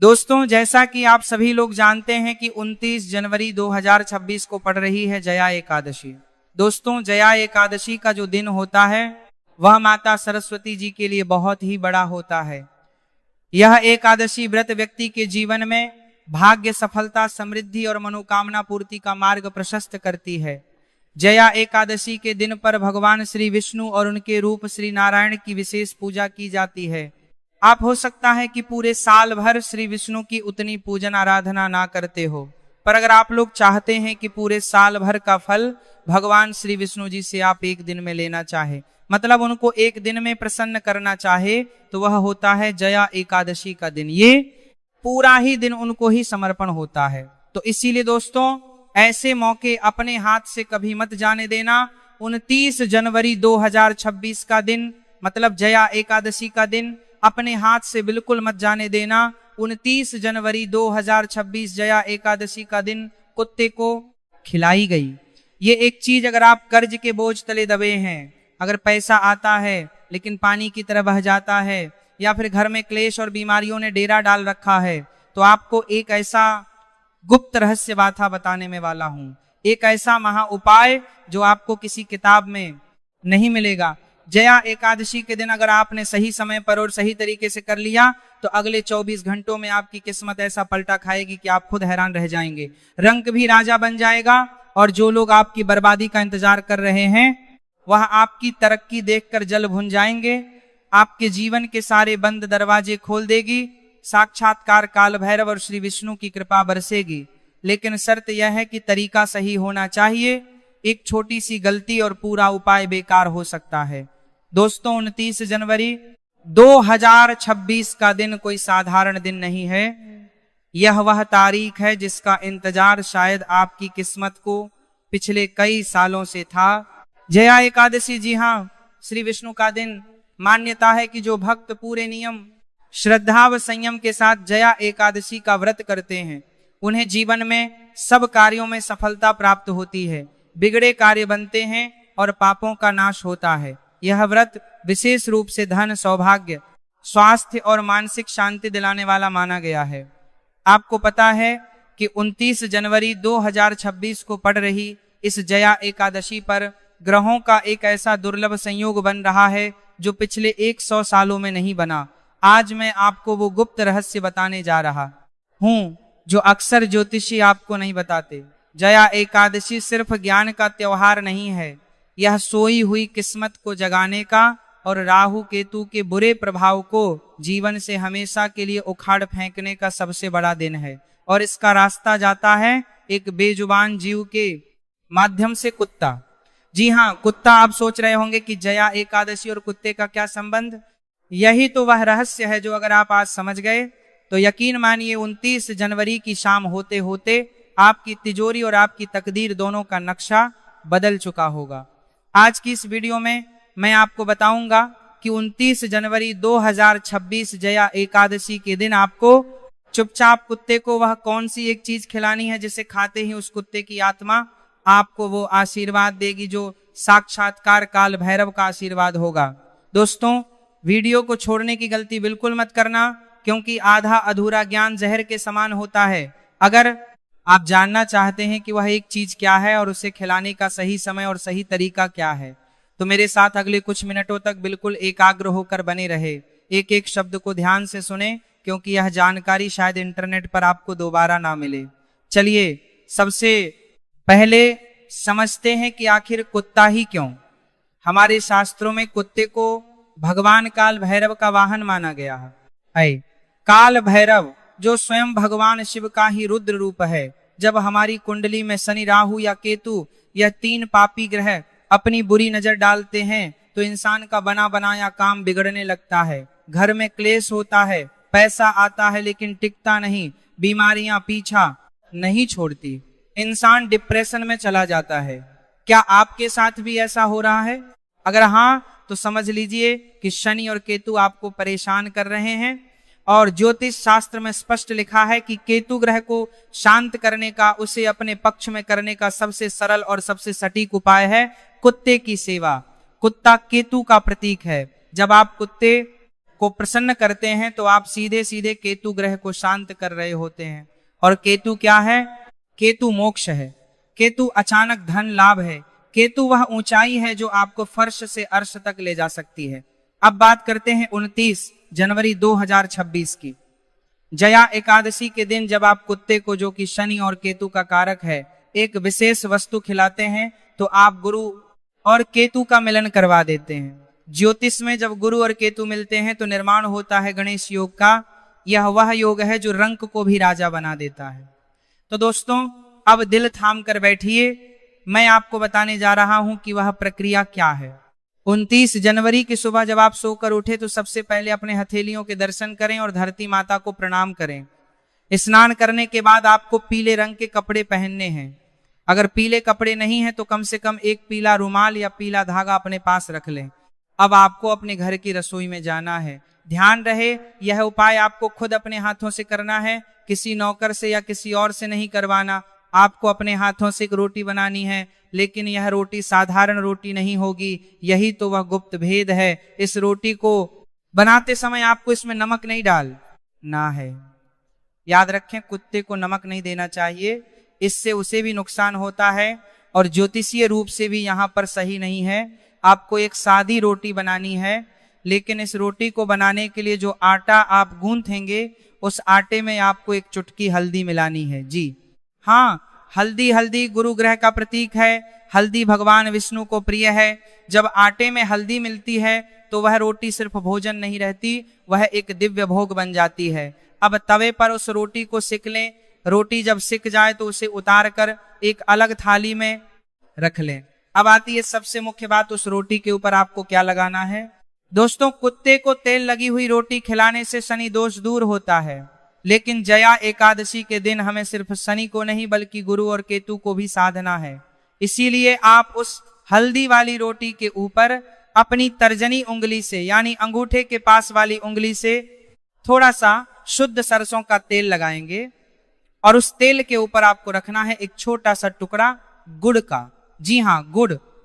दोस्तों, जैसा कि आप सभी लोग जानते हैं कि 29 जनवरी 2026 को पड़ रही है जया एकादशी। दोस्तों, जया एकादशी का जो दिन होता है वह माता सरस्वती जी के लिए बहुत ही बड़ा होता है। यह एकादशी व्रत व्यक्ति के जीवन में भाग्य, सफलता, समृद्धि और मनोकामना पूर्ति का मार्ग प्रशस्त करती है। जया एकादशी के दिन पर भगवान श्री विष्णु और उनके रूप श्री नारायण की विशेष पूजा की जाती है। आप हो सकता है कि पूरे साल भर श्री विष्णु की उतनी पूजन आराधना ना करते हो, पर अगर आप लोग चाहते हैं कि पूरे साल भर का फल भगवान श्री विष्णु जी से आप एक दिन में लेना चाहे, मतलब उनको एक दिन में प्रसन्न करना चाहे, तो वह होता है जया एकादशी का दिन। ये पूरा ही दिन उनको ही समर्पण होता है। तो इसीलिए दोस्तों, ऐसे मौके अपने हाथ से कभी मत जाने देना। 29 जनवरी 2026 का दिन, मतलब जया एकादशी का दिन, अपने हाथ से बिल्कुल मत जाने देना। 29 जनवरी 2026 जया एकादशी का दिन कुत्ते को खिलाई गई। ये एक चीज, अगर आप कर्ज के बोझ तले दबे हैं, अगर पैसा आता है लेकिन पानी की तरह बह जाता है, या फिर घर में क्लेश और बीमारियों ने डेरा डाल रखा है, तो आपको एक ऐसा गुप्त रहस्य बाथा बताने में वाला हूं। एक ऐसा महा उपाय जो आपको किसी किताब में नहीं मिलेगा। जया एकादशी के दिन अगर आपने सही समय पर और सही तरीके से कर लिया तो अगले 24 घंटों में आपकी किस्मत ऐसा पलटा खाएगी कि आप खुद हैरान रह जाएंगे। रंक भी राजा बन जाएगा, और जो लोग आपकी बर्बादी का इंतजार कर रहे हैं वह आपकी तरक्की देखकर जल भुन जाएंगे। आपके जीवन के सारे बंद दरवाजे खोल देगी। साक्षात्कार काल भैरव और श्री विष्णु की कृपा बरसेगी। लेकिन शर्त यह है कि तरीका सही होना चाहिए। एक छोटी सी गलती और पूरा उपाय बेकार हो सकता है। दोस्तों, 29 जनवरी 2026 का दिन कोई साधारण दिन नहीं है। यह वह तारीख है जिसका इंतजार शायद आपकी किस्मत को पिछले कई सालों से था। जया एकादशी, जी हाँ, श्री विष्णु का दिन। मान्यता है कि जो भक्त पूरे नियम, श्रद्धा व संयम के साथ जया एकादशी का व्रत करते हैं, उन्हें जीवन में सब कार्यों में सफलता प्राप्त होती है, बिगड़े कार्य बनते हैं और पापों का नाश होता है। यह व्रत विशेष रूप से धन, सौभाग्य, स्वास्थ्य और मानसिक शांति दिलाने वाला माना गया है। आपको पता है कि 29 जनवरी 2026 को पड़ रही इस जया एकादशी पर ग्रहों का एक ऐसा दुर्लभ संयोग बन रहा है जो पिछले 100 सालों में नहीं बना। आज मैं आपको वो गुप्त रहस्य बताने जा रहा हूं जो अक्सर ज्योतिषी आपको नहीं बताते। जया एकादशी सिर्फ ज्ञान का त्योहार नहीं है, यह सोई हुई किस्मत को जगाने का और राहु केतु के बुरे प्रभाव को जीवन से हमेशा के लिए उखाड़ फेंकने का सबसे बड़ा दिन है। और इसका रास्ता जाता है एक बेजुबान जीव के माध्यम से, कुत्ता। जी हाँ, कुत्ता। आप सोच रहे होंगे कि जया एकादशी और कुत्ते का क्या संबंध? यही तो वह रहस्य है जो अगर आप आज समझ गए तो यकीन मानिए 29 जनवरी की शाम होते होते आपकी तिजोरी और आपकी तकदीर दोनों का नक्शा बदल चुका होगा। आज की इस वीडियो में मैं आपको बताऊंगा कि 29 जनवरी 2026 जया एकादशी के दिन आपको चुपचाप कुत्ते को वह कौन सी एक चीज खिलानी है जिसे खाते ही उस कुत्ते की आत्मा आपको वो आशीर्वाद देगी जो साक्षात्कार काल भैरव का आशीर्वाद होगा। दोस्तों, वीडियो को छोड़ने की गलती बिल्कुल मत करना, क्योंकि आधा अधूरा ज्ञान जहर के समान होता है। अगर आप जानना चाहते हैं कि वह एक चीज क्या है और उसे खिलाने का सही समय और सही तरीका क्या है, तो मेरे साथ अगले कुछ मिनटों तक बिल्कुल एकाग्र होकर बने रहे। एक एक शब्द को ध्यान से सुने, क्योंकि यह जानकारी शायद इंटरनेट पर आपको दोबारा ना मिले। चलिए, सबसे पहले समझते हैं कि आखिर कुत्ता ही क्यों। हमारे शास्त्रों में कुत्ते को भगवान काल भैरव का वाहन माना गया है। काल भैरव जो स्वयं भगवान शिव का ही रुद्र रूप है। जब हमारी कुंडली में शनि, राहु या केतु, यह 3 पापी ग्रह अपनी बुरी नजर डालते हैं तो इंसान का बना बनाया काम बिगड़ने लगता है। घर में क्लेश होता है, पैसा आता है लेकिन टिकता नहीं, बीमारियां पीछा नहीं छोड़ती, इंसान डिप्रेशन में चला जाता है। क्या आपके साथ भी ऐसा हो रहा है? अगर हाँ, तो समझ लीजिए कि शनि और केतु आपको परेशान कर रहे हैं। और ज्योतिष शास्त्र में स्पष्ट लिखा है कि केतु ग्रह को शांत करने का, उसे अपने पक्ष में करने का सबसे सरल और सबसे सटीक उपाय है कुत्ते की सेवा। कुत्ता केतु का प्रतीक है। जब आप कुत्ते को प्रसन्न करते हैं तो आप सीधे सीधे केतु ग्रह को शांत कर रहे होते हैं। और केतु क्या है? केतु मोक्ष है, केतु अचानक धन लाभ है, केतु वह ऊंचाई है जो आपको फर्श से अर्श तक ले जा सकती है। अब बात करते हैं 29 जनवरी 2026 की। जया एकादशी के दिन जब आप कुत्ते को, जो कि शनि और केतु का कारक है, एक विशेष वस्तु खिलाते हैं तो आप गुरु और केतु का मिलन करवा देते हैं। ज्योतिष में जब गुरु और केतु मिलते हैं तो निर्माण होता है गणेश योग का। यह वह योग है जो रंक को भी राजा बना देता है। तो दोस्तों, अब दिल थाम कर बैठिए, मैं आपको बताने जा रहा हूं कि वह प्रक्रिया क्या है। 29 जनवरी की सुबह जब आप सोकर उठे तो सबसे पहले अपने हथेलियों के दर्शन करें और धरती माता को प्रणाम करें। स्नान करने के बाद आपको पीले रंग के कपड़े पहनने हैं। अगर पीले कपड़े नहीं हैं तो कम से कम एक पीला रुमाल या पीला धागा अपने पास रख लें। अब आपको अपने घर की रसोई में जाना है। ध्यान रहे, यह उपाय आपको खुद अपने हाथों से करना है, किसी नौकर से या किसी और से नहीं करवाना। आपको अपने हाथों से एक रोटी बनानी है, लेकिन यह रोटी साधारण रोटी नहीं होगी। यही तो वह गुप्त भेद है। इस रोटी को बनाते समय आपको इसमें नमक नहीं डालना है। याद रखें, कुत्ते को नमक नहीं देना चाहिए, इससे उसे भी नुकसान होता है और ज्योतिषीय रूप से भी यहाँ पर सही नहीं है। आपको एक सादी रोटी बनानी है, लेकिन इस रोटी को बनाने के लिए जो आटा आप गूंथेंगे उस आटे में आपको एक चुटकी हल्दी मिलानी है। जी हाँ, हल्दी गुरु ग्रह का प्रतीक है। हल्दी भगवान विष्णु को प्रिय है। जब आटे में हल्दी मिलती है तो वह रोटी सिर्फ भोजन नहीं रहती, वह एक दिव्य भोग बन जाती है। अब तवे पर उस रोटी को सेक लें। रोटी जब सिक जाए तो उसे उतार कर एक अलग थाली में रख लें। अब आती है सबसे मुख्य बात, उस रोटी के ऊपर आपको क्या लगाना है। दोस्तों, कुत्ते को तेल लगी हुई रोटी खिलाने से शनि दोष दूर होता है, लेकिन जया एकादशी के दिन हमें सिर्फ शनि को नहीं बल्कि गुरु और केतु को भी साधना है। इसीलिए आप उस हल्दी वाली रोटी के ऊपर अपनी तर्जनी उंगली से, यानी अंगूठे के पास वाली उंगली से थोड़ा सा शुद्ध सरसों का तेल लगाएंगे और उस तेल के ऊपर आपको रखना है एक छोटा सा टुकड़ा गुड़ का। जी हाँ,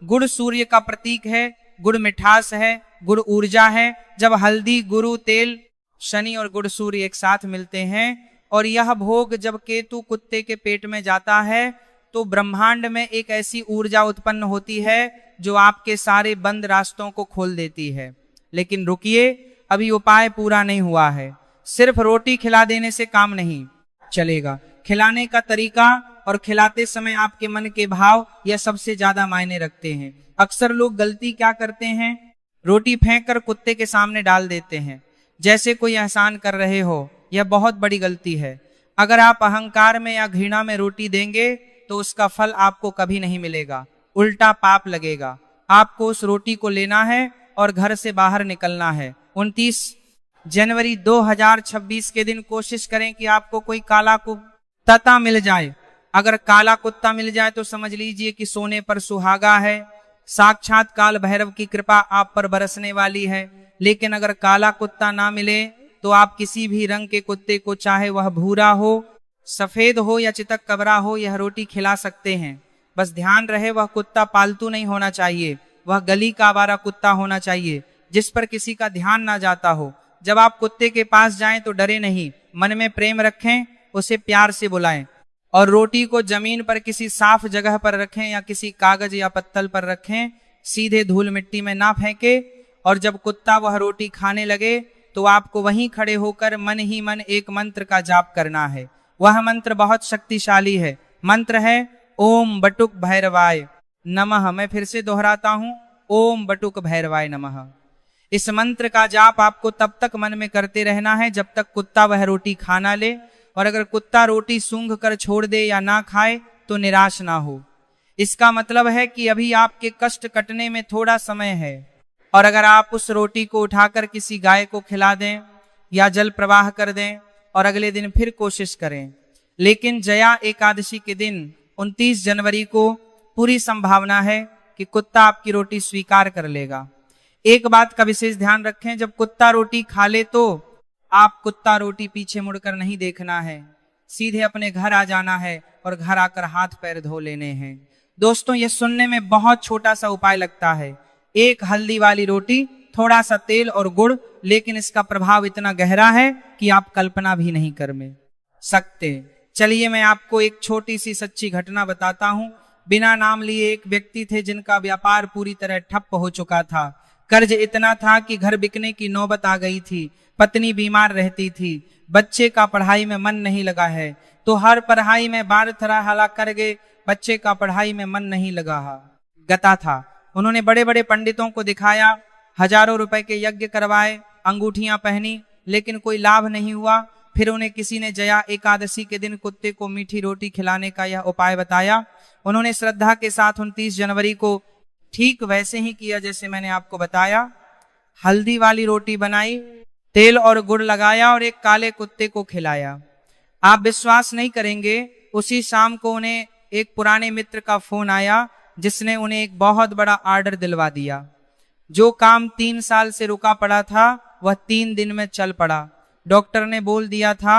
गुड़ सूर्य का प्रतीक है, गुड़ मिठास है, गुड़ ऊर्जा है। जब हल्दी, गुरु, तेल, शनि और गुड़ सूर्य एक साथ मिलते हैं और यह भोग जब केतु कुत्ते के पेट में जाता है तो ब्रह्मांड में एक ऐसी ऊर्जा उत्पन्न होती है जो आपके सारे बंद रास्तों को खोल देती है। लेकिन रुकिए, अभी उपाय पूरा नहीं हुआ है। सिर्फ रोटी खिला देने से काम नहीं चलेगा। खिलाने का तरीका और खिलाते समय आपके मन के भाव, यह सबसे ज्यादा मायने रखते हैं। अक्सर लोग गलती क्या करते हैं, रोटी फेंक कर कुत्ते के सामने डाल देते हैं जैसे कोई एहसान कर रहे हो। यह बहुत बड़ी गलती है। अगर आप अहंकार में या घृणा में रोटी देंगे तो उसका फल आपको कभी नहीं मिलेगा, उल्टा पाप लगेगा। आपको उस रोटी को लेना है और घर से बाहर निकलना है। 29 जनवरी 2026 के दिन कोशिश करें कि आपको कोई काला कुत्ता मिल जाए। अगर काला कुत्ता मिल जाए तो समझ लीजिए कि सोने पर सुहागा है, साक्षात काल भैरव की कृपा आप पर बरसने वाली है। लेकिन अगर काला कुत्ता ना मिले तो आप किसी भी रंग के कुत्ते को, चाहे वह भूरा हो, सफेद हो या चितक कबरा हो, यह रोटी खिला सकते हैं। बस ध्यान रहे, वह कुत्ता पालतू नहीं होना चाहिए, वह गली का आवारा कुत्ता होना चाहिए जिस पर किसी का ध्यान ना जाता हो। जब आप कुत्ते के पास जाएं तो डरे नहीं, मन में प्रेम रखें, उसे प्यार से बुलाएं और रोटी को जमीन पर किसी साफ जगह पर रखें या किसी कागज या पत्तल पर रखें। सीधे धूल मिट्टी में ना फेंके। और जब कुत्ता वह रोटी खाने लगे तो आपको वहीं खड़े होकर मन ही मन एक मंत्र का जाप करना है। वह मंत्र बहुत शक्तिशाली है। मंत्र है ओम बटुक भैरवाय नमः। मैं फिर से दोहराता हूं, ओम बटुक भैरवाय नमः। इस मंत्र का जाप आपको तब तक मन में करते रहना है जब तक कुत्ता वह रोटी खा ना ले। और अगर कुत्ता रोटी सूंघ कर छोड़ दे या ना खाए तो निराश ना हो। इसका मतलब है कि अभी आपके कष्ट कटने में थोड़ा समय है। और अगर आप उस रोटी को उठाकर किसी गाय को खिला दें या जल प्रवाह कर दें और अगले दिन फिर कोशिश करें। लेकिन जया एकादशी के दिन 29 जनवरी को पूरी संभावना है कि कुत्ता आपकी रोटी स्वीकार कर लेगा। एक बात का विशेष ध्यान रखें, जब कुत्ता रोटी खा ले तो आप कुत्ता रोटी पीछे मुड़कर नहीं देखना है, सीधे अपने घर आ जाना है और घर आकर हाथ पैर धो लेने हैं। दोस्तों, यह सुनने में बहुत छोटा सा उपाय लगता है। एक हल्दी वाली रोटी थोड़ा सा तेल और गुड़, लेकिन इसका प्रभाव इतना गहरा है कि आप कल्पना भी नहीं कर में सकते। चलिए मैं आपको एक छोटी सी सच्ची घटना बताता हूं। बिना नाम लिए एक व्यक्ति थे जिनका व्यापार पूरी तरह ठप हो चुका था। कर्ज इतना था कि घर बिकने की नौबत आ गई थी। पत्नी बीमार रहती थी, बच्चे का पढ़ाई में मन नहीं लगा है, तो हर पढ़ाई में बार तरह हला कर गए, बच्चे का पढ़ाई में मन नहीं लगा गता था। उन्होंने बड़े बड़े पंडितों को दिखाया, हजारों रुपए के यज्ञ करवाए, अंगूठियां पहनी, लेकिन कोई लाभ नहीं हुआ। फिर उन्हें किसी ने जया एकादशी के दिन कुत्ते को मीठी रोटी खिलाने का यह उपाय बताया। उन्होंने श्रद्धा के साथ 29 जनवरी को ठीक वैसे ही किया जैसे मैंने आपको बताया। हल्दी वाली रोटी बनाई, तेल और गुड़ लगाया और एक काले कुत्ते को खिलाया। आप विश्वास नहीं करेंगे, उसी शाम को उन्हें एक पुराने मित्र का फोन आया जिसने उन्हें एक बहुत बड़ा ऑर्डर दिलवा दिया। जो काम 3 साल से रुका पड़ा था वह 3 दिन में चल पड़ा। डॉक्टर ने बोल दिया था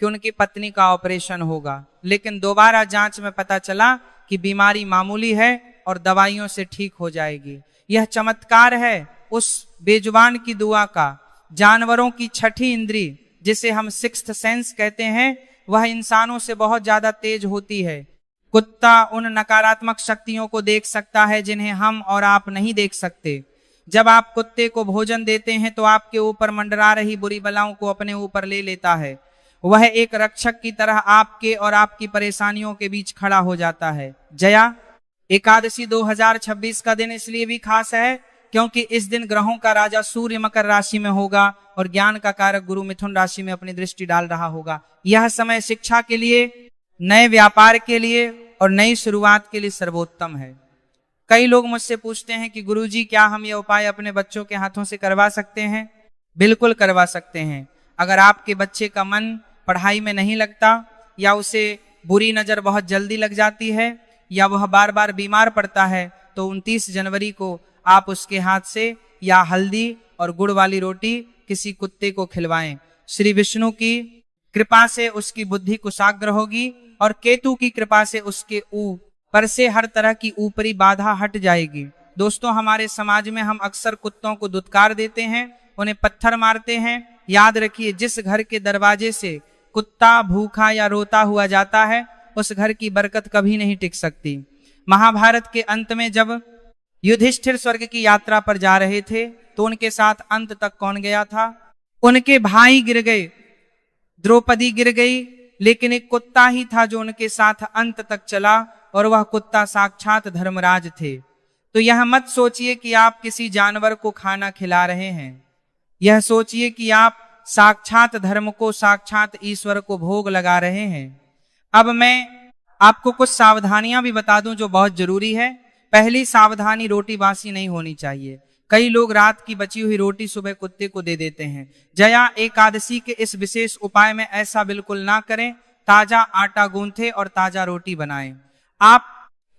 कि उनकी पत्नी का ऑपरेशन होगा, लेकिन दोबारा जांच में पता चला कि बीमारी मामूली है और दवाइयों से ठीक हो जाएगी। यह चमत्कार है उस बेजुबान की दुआ का। जानवरों की छठी इंद्री, जिसे हम सिक्स्थ सेंस कहते हैं, वह इंसानों से बहुत ज्यादा तेज होती है। कुत्ता उन नकारात्मक शक्तियों को देख सकता है जिन्हें हम और आप नहीं देख सकते। जब आप कुत्ते को भोजन देते हैं तो आपके ऊपर मंडरा रही बुरी बलाओं को अपने ऊपर ले लेता है। वह एक रक्षक की तरह आपके और आपकी परेशानियों के बीच खड़ा हो जाता है। जया एकादशी 2026 का दिन इसलिए भी खास है क्योंकि इस दिन ग्रहों का राजा सूर्य मकर राशि में होगा और ज्ञान का कारक गुरु मिथुन राशि में अपनी दृष्टि डाल रहा होगा। यह समय शिक्षा के लिए, नए व्यापार के लिए और नई शुरुआत के लिए सर्वोत्तम है। कई लोग मुझसे पूछते हैं कि गुरुजी क्या हम यह उपाय अपने बच्चों के हाथों से करवा सकते हैं? बिल्कुल करवा सकते हैं। अगर आपके बच्चे का मन पढ़ाई में नहीं लगता, या उसे बुरी नजर बहुत जल्दी लग जाती है, या वह बार बार बीमार पड़ता है, तो 29 जनवरी को आप उसके हाथ से या हल्दी और गुड़ वाली रोटी किसी कुत्ते को खिलवाएं। श्री विष्णु की कृपा से उसकी बुद्धि कुशाग्र होगी और केतु की कृपा से उसके ऊपर से हर तरह की ऊपरी बाधा हट जाएगी। दोस्तों, हमारे समाज में हम अक्सर कुत्तों को दुत्कार देते हैं, उन्हें पत्थर मारते हैं। याद रखिए, जिस घर के दरवाजे से कुत्ता भूखा या रोता हुआ जाता है, उस घर की बरकत कभी नहीं टिक सकती। महाभारत के अंत में जब युधिष्ठिर स्वर्ग की यात्रा पर जा रहे थे तो उनके साथ अंत तक कौन गया था? उनके भाई गिर गए, द्रौपदी गिर गई, लेकिन एक कुत्ता ही था जो उनके साथ अंत तक चला, और वह कुत्ता साक्षात धर्मराज थे। तो यह मत सोचिए कि आप किसी जानवर को खाना खिला रहे हैं, यह सोचिए कि आप साक्षात धर्म को, साक्षात ईश्वर को भोग लगा रहे हैं। अब मैं आपको कुछ सावधानियां भी बता दूं जो बहुत जरूरी है। पहली सावधानी, रोटी बासी नहीं होनी चाहिए। कई लोग रात की बची हुई रोटी सुबह कुत्ते को दे देते हैं। जया एकादशी के इस विशेष उपाय में ऐसा बिल्कुल ना करें। ताजा आटा गूंथे और ताजा रोटी बनाएं। आप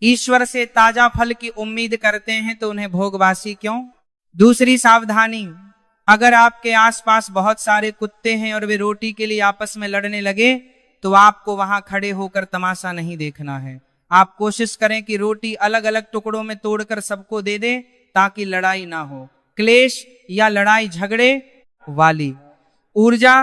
ईश्वर से ताजा फल की उम्मीद करते हैं तो उन्हें भोगवासी क्यों? दूसरी सावधानी, अगर आपके आसपास बहुत सारे कुत्ते हैं और वे रोटी के लिए आपस में लड़ने लगे तो आपको वहां खड़े होकर तमाशा नहीं देखना है। आप कोशिश करें कि रोटी अलग अलग टुकड़ों में तोड़कर सबको दे दें ताकि लड़ाई ना हो। क्लेश या लड़ाई झगड़े वाली ऊर्जा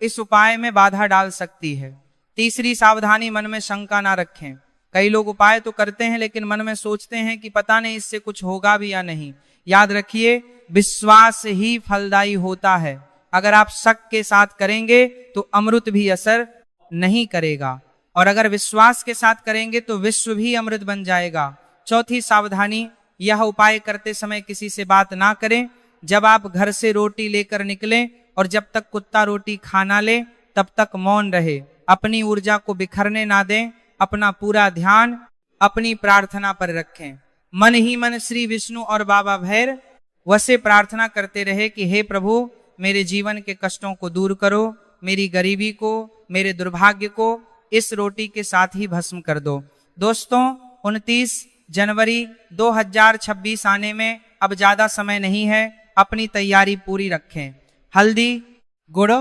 इस उपाय में बाधा डाल सकती है। तीसरी सावधानी, मन में शंका ना रखें। कई लोग उपाय तो करते हैं लेकिन मन में सोचते हैं कि पता नहीं इससे कुछ होगा भी या नहीं। याद रखिए, विश्वास ही फलदायी होता है। अगर आप शक के साथ करेंगे तो अमृत भी असर नहीं करेगा, और अगर विश्वास के साथ करेंगे तो विश्व भी अमृत बन जाएगा। चौथी सावधानी, यह उपाय करते समय किसी से बात ना करें। जब आप घर से रोटी लेकर निकलें और जब तक कुत्ता रोटी खाना ले तब तक मौन रहे। अपनी ऊर्जा को बिखरने ना दें। अपना पूरा ध्यान अपनी प्रार्थना पर रखें। मन ही मन श्री विष्णु और बाबा भैरव वसे प्रार्थना करते रहे कि हे प्रभु, मेरे जीवन के कष्टों को दूर करो, मेरी गरीबी को, मेरे दुर्भाग्य को इस रोटी के साथ ही भस्म कर दो। दोस्तों, 29 जनवरी 2026 आने में अब ज्यादा समय नहीं है। अपनी तैयारी पूरी रखें। हल्दी, गुड़,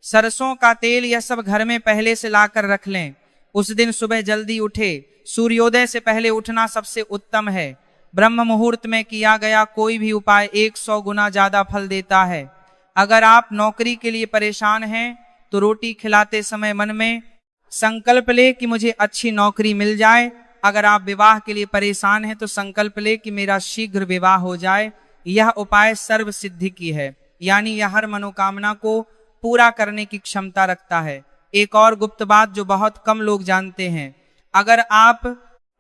सरसों का तेल, यह सब घर में पहले से लाकर रख लें। उस दिन सुबह जल्दी उठे। सूर्योदय से पहले उठना सबसे उत्तम है। ब्रह्म मुहूर्त में किया गया कोई भी उपाय 100 गुना ज्यादा फल देता है। अगर आप नौकरी के लिए परेशान हैं तो रोटी खिलाते समय मन में संकल्प ले कि मुझे अच्छी नौकरी मिल जाए। अगर आप विवाह के लिए परेशान हैं तो संकल्प ले कि मेरा शीघ्र विवाह हो जाए। यह उपाय सर्व सिद्धि की है, यानी यह हर मनोकामना को पूरा करने की क्षमता रखता है। एक और गुप्त बात जो बहुत कम लोग जानते हैं, अगर आप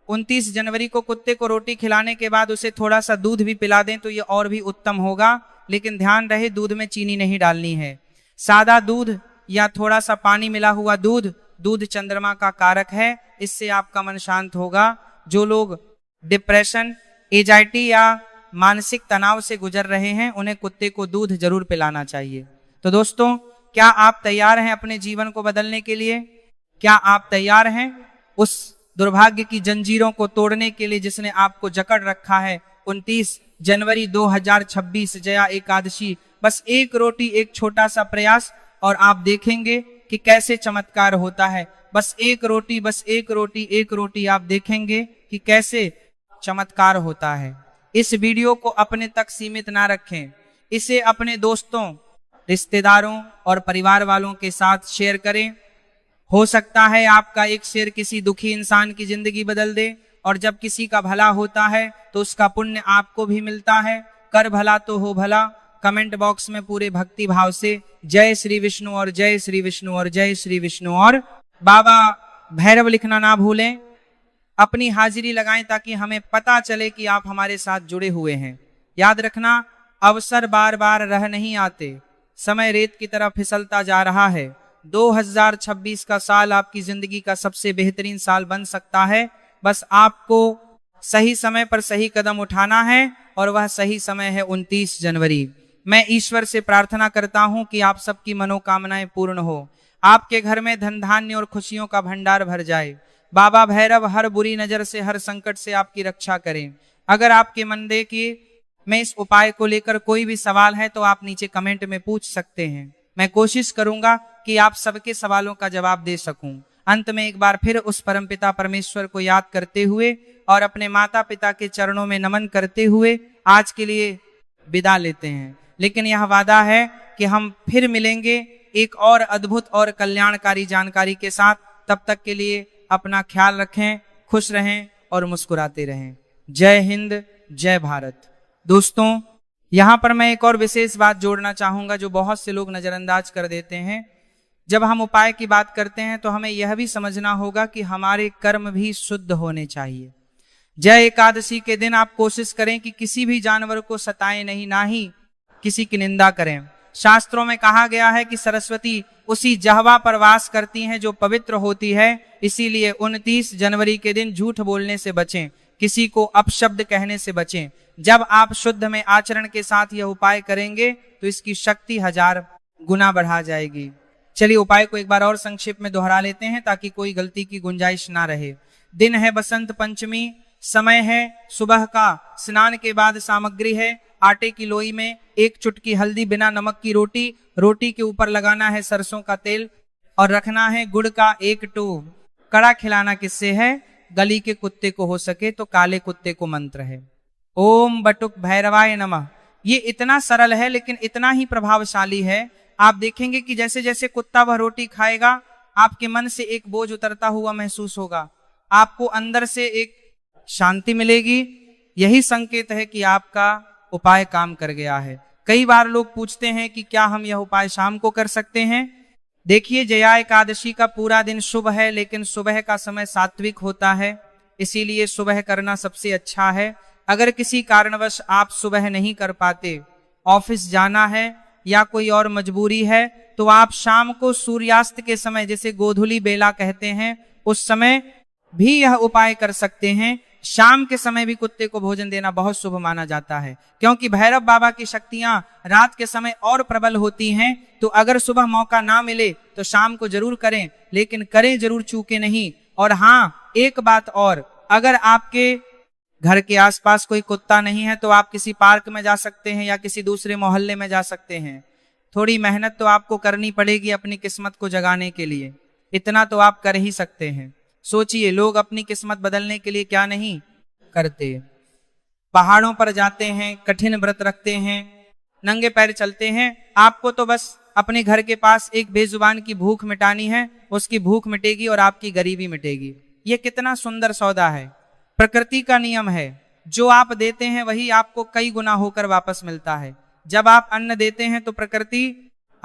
29 जनवरी को कुत्ते को रोटी खिलाने के बाद उसे थोड़ा सा दूध भी पिला दें तो यह और भी उत्तम होगा, लेकिन ध्यान रहे दूध में चीनी नहीं डालनी है। सादा दूध या थोड़ा सा पानी मिला हुआ दूध, दूध चंद्रमा का कारक है, इससे आपका मन शांत होगा। जो लोग डिप्रेशन, एजाइटी या मानसिक तनाव से गुजर रहे हैं उन्हें कुत्ते को दूध जरूर पिलाना चाहिए। तो दोस्तों, क्या आप तैयार हैं अपने जीवन को बदलने के लिए? क्या आप तैयार हैं उस दुर्भाग्य की जंजीरों को तोड़ने के लिए जिसने आपको जकड़ रखा है? 29 जनवरी 2026 जया एकादशी, बस एक रोटी, एक छोटा सा प्रयास और आप देखेंगे कि कैसे चमत्कार होता है। बस एक रोटी, बस एक रोटी, एक रोटी, आप देखेंगे कि कैसे चमत्कार होता है। इस वीडियो को अपने तक सीमित ना रखें, इसे अपने दोस्तों, रिश्तेदारों और परिवार वालों के साथ शेयर करें। हो सकता है आपका एक शेयर किसी दुखी इंसान की जिंदगी बदल दे, और जब किसी का भला होता है तो उसका पुण्य आपको भी मिलता है। कर भला तो हो भला। कमेंट बॉक्स में पूरे भक्ति भाव से जय श्री विष्णु और जय श्री विष्णु और जय श्री विष्णु और बाबा भैरव लिखना ना भूलें। अपनी हाजिरी लगाएं ताकि हमें पता चले कि आप हमारे साथ जुड़े हुए हैं। याद रखना, अवसर बार बार रह नहीं आते, समय रेत की तरह फिसलता जा रहा है। 2026 का साल आपकी जिंदगी का सबसे बेहतरीन साल बन सकता है। बस आपको सही समय पर सही कदम उठाना है, और वह सही समय है 29 जनवरी। मैं ईश्वर से प्रार्थना करता हूं कि आप सबकी मनोकामनाएं पूर्ण हो, आपके घर में धन धान्य और खुशियों का भंडार भर जाए। बाबा भैरव हर बुरी नजर से, हर संकट से आपकी रक्षा करें। अगर आपके मन में इस उपाय को लेकर कोई भी सवाल है तो आप नीचे कमेंट में पूछ सकते हैं। मैं कोशिश करूंगा कि आप सबके सवालों का जवाब दे सकूं। अंत में एक बार फिर उस परमपिता परमेश्वर को याद करते हुए और अपने माता पिता के चरणों में नमन करते हुए आज के लिए विदा लेते हैं। लेकिन यह वादा है कि हम फिर मिलेंगे एक और अद्भुत और कल्याणकारी जानकारी के साथ। तब तक के लिए अपना ख्याल रखें, खुश रहें और मुस्कुराते रहें। जय हिंद, जय भारत। दोस्तों, यहाँ पर मैं एक और विशेष बात जोड़ना चाहूंगा जो बहुत से लोग नजरअंदाज कर देते हैं। जब हम उपाय की बात करते हैं तो हमें यह भी समझना होगा कि हमारे कर्म भी शुद्ध होने चाहिए। जय एकादशी के दिन आप कोशिश करें कि किसी भी जानवर को सताएं नहीं, ना ही किसी की निंदा करें। शास्त्रों में कहा गया है कि सरस्वती उसी जहवा पर वास करती हैं जो पवित्र होती है। इसीलिए 29 जनवरी के दिन झूठ बोलने से बचें, किसी को अपशब्द कहने से बचें। जब आप शुद्ध में आचरण के साथ यह उपाय करेंगे तो इसकी शक्ति 1000 गुना बढ़ा जाएगी। चलिए उपाय को एक बार और संक्षेप में दोहरा लेते हैं ताकि कोई गलती की गुंजाइश ना रहे। दिन है बसंत पंचमी, समय है सुबह का, स्नान के बाद सामग्री है आटे की लोई में 1 चुटकी हल्दी, बिना नमक की रोटी, रोटी के ऊपर लगाना है सरसों का तेल और रखना है गुड़ का 1 टूब। कड़ा खिलाना किससे है? गली के कुत्ते को, हो सके तो काले कुत्ते को मंत्र है ओम बटुक भैरवाय नमः। ये इतना सरल है लेकिन इतना ही प्रभावशाली है। आप देखेंगे कि जैसे जैसे कुत्ता वह रोटी खाएगा आपके मन से एक बोझ उतरता हुआ महसूस होगा, आपको अंदर से एक शांति मिलेगी। यही संकेत है कि आपका उपाय काम कर गया है। कई बार लोग पूछते हैं कि क्या हम यह उपाय शाम को कर सकते हैं? देखिए, जया एकादशी का पूरा दिन शुभ है, लेकिन सुबह का समय सात्विक होता है, इसीलिए सुबह करना सबसे अच्छा है। अगर किसी कारणवश आप सुबह नहीं कर पाते, ऑफिस जाना है या कोई और मजबूरी है, तो आप शाम को सूर्यास्त के समय, जिसे गोधूली बेला कहते हैं, उस समय भी यह उपाय कर सकते हैं। शाम के समय भी कुत्ते को भोजन देना बहुत शुभ माना जाता है, क्योंकि भैरव बाबा की शक्तियां रात के समय और प्रबल होती हैं। तो अगर सुबह मौका ना मिले तो शाम को जरूर करें, लेकिन करें जरूर, चूके नहीं। और हाँ, एक बात और, अगर आपके घर के आसपास कोई कुत्ता नहीं है तो आप किसी पार्क में जा सकते हैं या किसी दूसरे मोहल्ले में जा सकते हैं। थोड़ी मेहनत तो आपको करनी पड़ेगी अपनी किस्मत को जगाने के लिए, इतना तो आप कर ही सकते हैं। सोचिए, लोग अपनी किस्मत बदलने के लिए क्या नहीं करते। पहाड़ों पर जाते हैं, कठिन व्रत रखते हैं, नंगे पैर चलते हैं, आपको तो बस अपने घर के पास एक बेजुबान की भूख मिटानी है, उसकी भूख मिटेगी और आपकी गरीबी मिटेगी। ये कितना सुंदर सौदा है। प्रकृति का नियम है, जो आप देते हैं वही आपको कई गुना होकर वापस मिलता है। जब आप अन्न देते हैं तो प्रकृति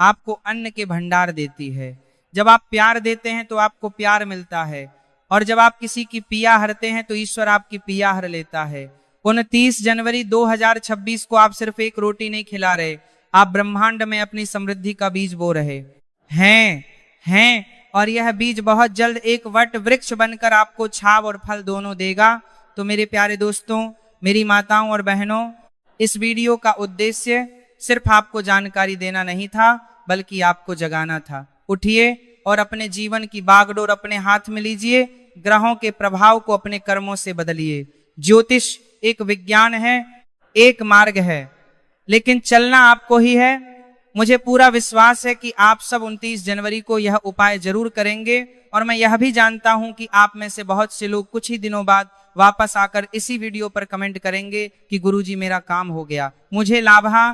आपको अन्न के भंडार देती है। जब आप प्यार देते हैं तो आपको प्यार मिलता है, और जब आप किसी की पिया हरते हैं तो ईश्वर आपकी पिया हर लेता है। 29 जनवरी 2026 को आप सिर्फ एक रोटी नहीं खिला रहे, आप ब्रह्मांड में अपनी समृद्धि का बीज बो रहे हैं, और यह बीज बहुत जल्द एक वट वृक्ष बनकर आपको छाव और फल दोनों देगा। तो मेरे प्यारे दोस्तों, मेरी माताओं और बहनों, इस वीडियो का उद्देश्य सिर्फ आपको जानकारी देना नहीं था, बल्कि आपको जगाना था। उठिए और अपने जीवन की बागडोर अपने हाथ में लीजिए, ग्रहों के प्रभाव को अपने कर्मों से बदलिए। ज्योतिष एक विज्ञान है, एक मार्ग है, लेकिन चलना आपको ही है। मुझे पूरा विश्वास है कि आप सब 29 जनवरी को यह उपाय जरूर करेंगे, और मैं यह भी जानता हूं कि आप में से बहुत से लोग कुछ ही दिनों बाद वापस आकर इसी वीडियो पर कमेंट करेंगे कि गुरुजी मेरा काम हो गया, मुझे लाभा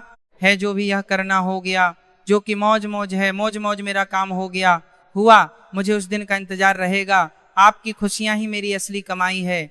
है, जो भी यह करना हो गया, जो कि मौज मौज है, मौज मौज मेरा काम हो गया, हुआ। मुझे उस दिन का इंतजार रहेगा। आपकी खुशियां ही मेरी असली कमाई है।